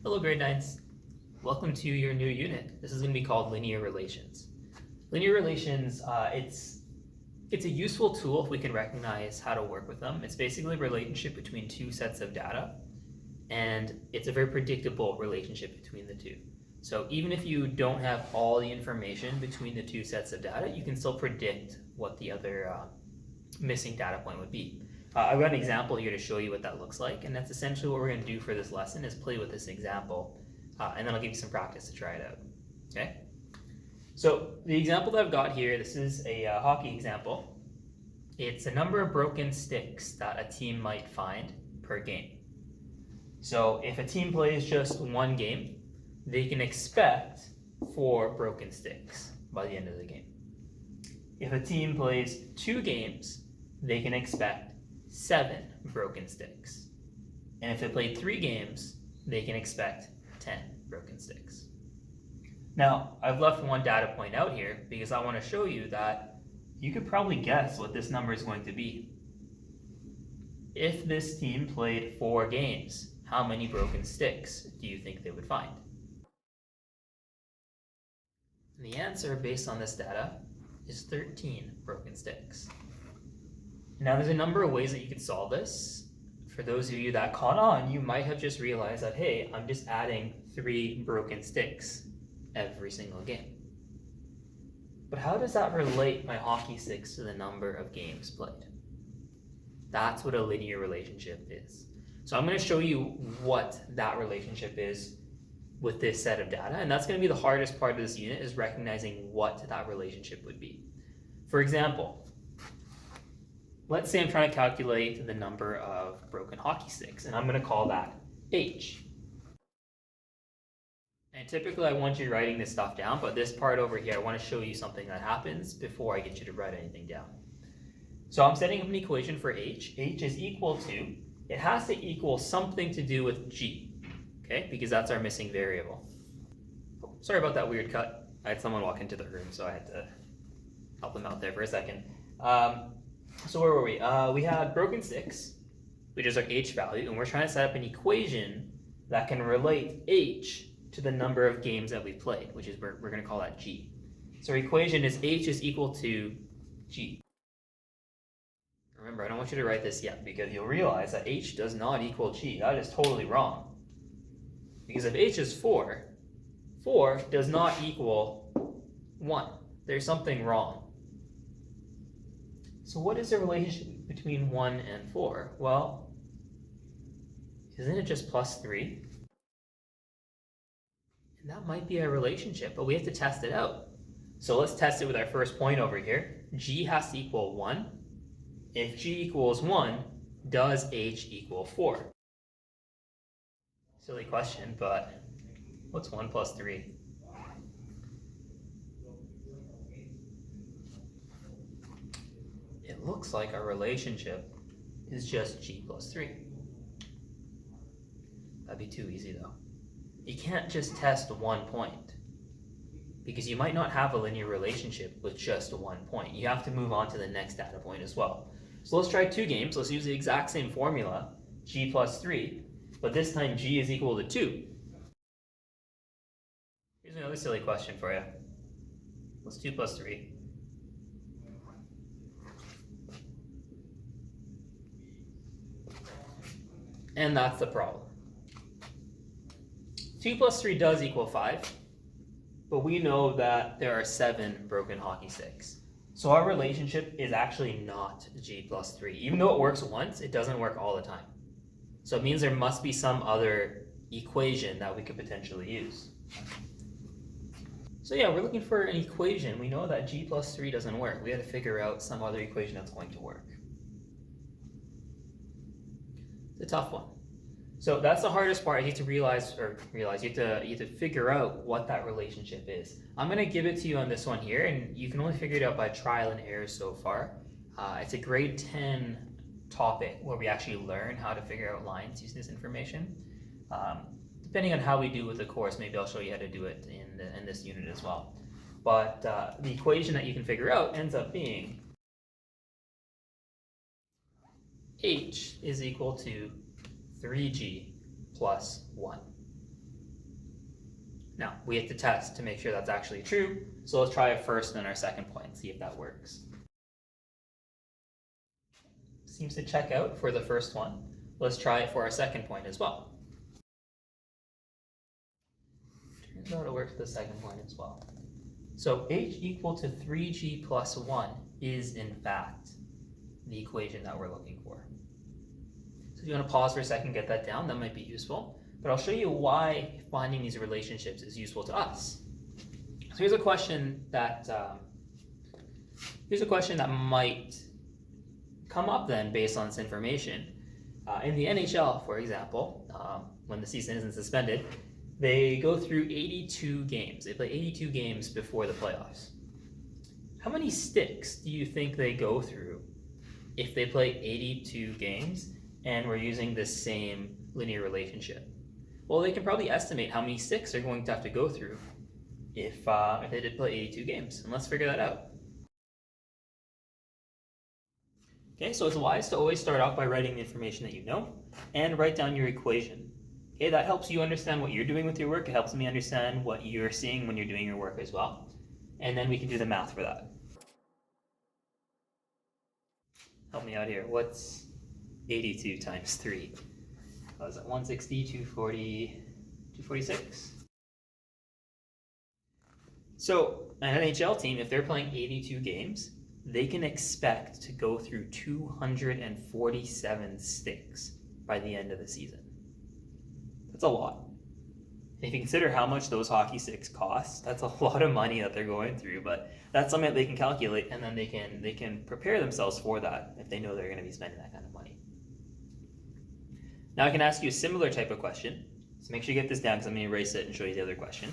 Hello grade 9s. Welcome to your new unit. This is going to be called linear relations. Linear relations, it's a useful tool if we can recognize how to work with them. It's basically a relationship between two sets of data, and it's a very predictable relationship between the two. So even if you don't have all the information between the two sets of data, you can still predict what the other missing data point would be. I've got an example here to show you what that looks like, and that's essentially what we're going to do for this lesson is play with this example, and then I'll give you some practice to try it out. Okay? So the example that I've got here, this is a hockey example. It's a number of broken sticks that a team might find per game. So if a team plays just one game, they can expect 4 broken sticks by the end of the game. If a team plays 2 games, they can expect 7 broken sticks. And if they play 3 games, they can expect 10 broken sticks. Now, I've left one data point out here because I want to show you that you could probably guess what this number is going to be. If this team played 4 games, how many broken sticks do you think they would find? And the answer, based on this data, is 13 broken sticks. Now, there's a number of ways that you could solve this. For those of you that caught on, you might have just realized that, hey, I'm just adding 3 broken sticks every single game. But how does that relate my hockey sticks to the number of games played? That's what a linear relationship is. So I'm going to show you what that relationship is with this set of data, and that's going to be the hardest part of this unit, is recognizing what that relationship would be. For example, let's say I'm trying to calculate the number of broken hockey sticks, and I'm going to call that H. And typically I want you writing this stuff down, but this part over here, I want to show you something that happens before I get you to write anything down. So I'm setting up an equation for H. H is equal to, it has to equal something to do with G, okay? Because that's our missing variable. Oh, sorry about that weird cut. I had someone walk into the room, so I had to help them out there for a second. So where were we? We had broken sticks, which is our H value, and we're trying to set up an equation that can relate H to the number of games that we played, which is, we're going to call that G. So our equation is H is equal to G. Remember, I don't want you to write this yet, because you'll realize that H does not equal G. That is totally wrong. Because if H is 4, 4 does not equal 1. There's something wrong. So what is the relationship between 1 and 4? Well, isn't it just plus 3? And that might be a relationship, but we have to test it out. So let's test it with our first point over here. G has to equal 1. If G equals 1, does H equal 4? Silly question, but what's 1 plus 3? It looks like our relationship is just G plus 3. That'd be too easy though. You can't just test one point, because you might not have a linear relationship with just one point. You have to move on to the next data point as well. So let's try 2 games. Let's use the exact same formula, G plus 3, but this time G is equal to 2. Here's another silly question for you. What's 2 plus 3? And that's the problem. 2 plus 3 does equal 5, but we know that there are 7 broken hockey sticks. So our relationship is actually not G plus 3. Even though it works once, it doesn't work all the time. So it means there must be some other equation that we could potentially use. So yeah, we're looking for an equation. We know that G plus 3 doesn't work. We had to figure out some other equation that's going to work. It's a tough one. So that's the hardest part. You have to you have to figure out what that relationship is. I'm going to give it to you on this one here, and you can only figure it out by trial and error so far. It's a grade 10 topic where we actually learn how to figure out lines using this information. Depending on how we do with the course, maybe I'll show you how to do it in this unit as well. But the equation that you can figure out ends up being H is equal to 3G plus 1. Now, we have to test to make sure that's actually true. So let's try it first and then our second point, see if that works. Seems to check out for the first one. Let's try it for our second point as well. Turns out it works for the second point as well. So h equal to 3g plus 1 is in fact the equation that we're looking for. So if you want to pause for a second, get that down, that might be useful. But I'll show you why finding these relationships is useful to us. So here's a question that might come up then based on this information. In the NHL, for example, when the season isn't suspended, they go through 82 games. They play 82 games before the playoffs. How many sticks do you think they go through if they play 82 games and we're using this same linear relationship? Well, they can probably estimate how many sticks they're going to have to go through if they did play 82 games. And let's figure that out. Okay, so it's wise to always start off by writing the information that you know and write down your equation. Okay, that helps you understand what you're doing with your work. It helps me understand what you're seeing when you're doing your work as well. And then we can do the math for that. Help me out here. What's 82 times 3? What is that? 160, 240, 246? So an NHL team, if they're playing 82 games, they can expect to go through 247 sticks by the end of the season. That's a lot. If you consider how much those hockey sticks cost, that's a lot of money that they're going through, but that's something that they can calculate, and then they can prepare themselves for that if they know they're going to be spending that kind of money. Now I can ask you a similar type of question, so make sure you get this down because I'm going to erase it and show you the other question.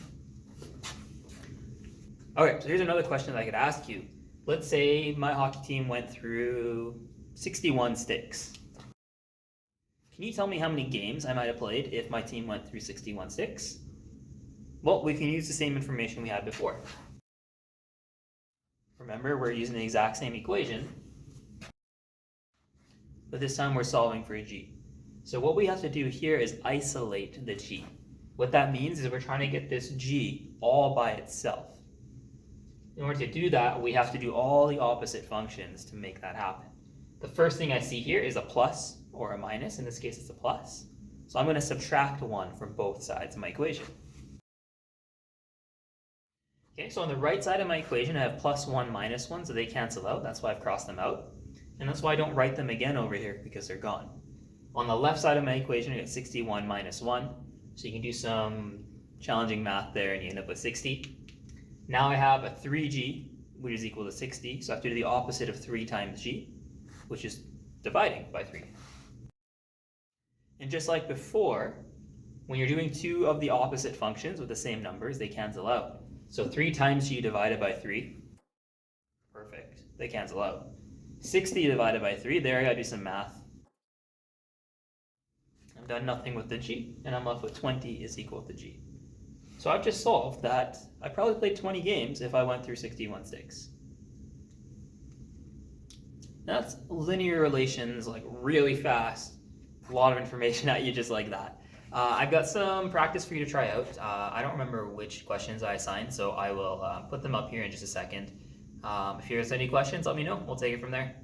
Okay, so here's another question that I could ask you. Let's say my hockey team went through 61 sticks. Can you tell me how many games I might have played if my team went through 61 sticks? Well, we can use the same information we had before. Remember, we're using the exact same equation, but this time we're solving for a g. So what we have to do here is isolate the g. What that means is we're trying to get this g all by itself. In order to do that, we have to do all the opposite functions to make that happen. The first thing I see here is a plus or a minus. In this case, it's a plus. So I'm going to subtract 1 from both sides of my equation. Okay, so on the right side of my equation, I have plus 1, minus 1, so they cancel out. That's why I've crossed them out. And that's why I don't write them again over here, because they're gone. On the left side of my equation, I got 61 minus 1. So you can do some challenging math there, and you end up with 60. Now I have a 3g, which is equal to 60. So I have to do the opposite of 3 times g, which is dividing by 3. And just like before, when you're doing two of the opposite functions with the same numbers, they cancel out. So 3 times g divided by 3, perfect, they cancel out. 60 divided by 3, there I gotta do some math. I've done nothing with the g, and I'm left with 20 is equal to g. So I've just solved that I probably played 20 games if I went through 61 sticks. That's linear relations, like really fast. A lot of information at you just like that. I've got some practice for you to try out. I don't remember which questions I assigned, so I will put them up here in just a second. If there's any questions, let me know. We'll take it from there.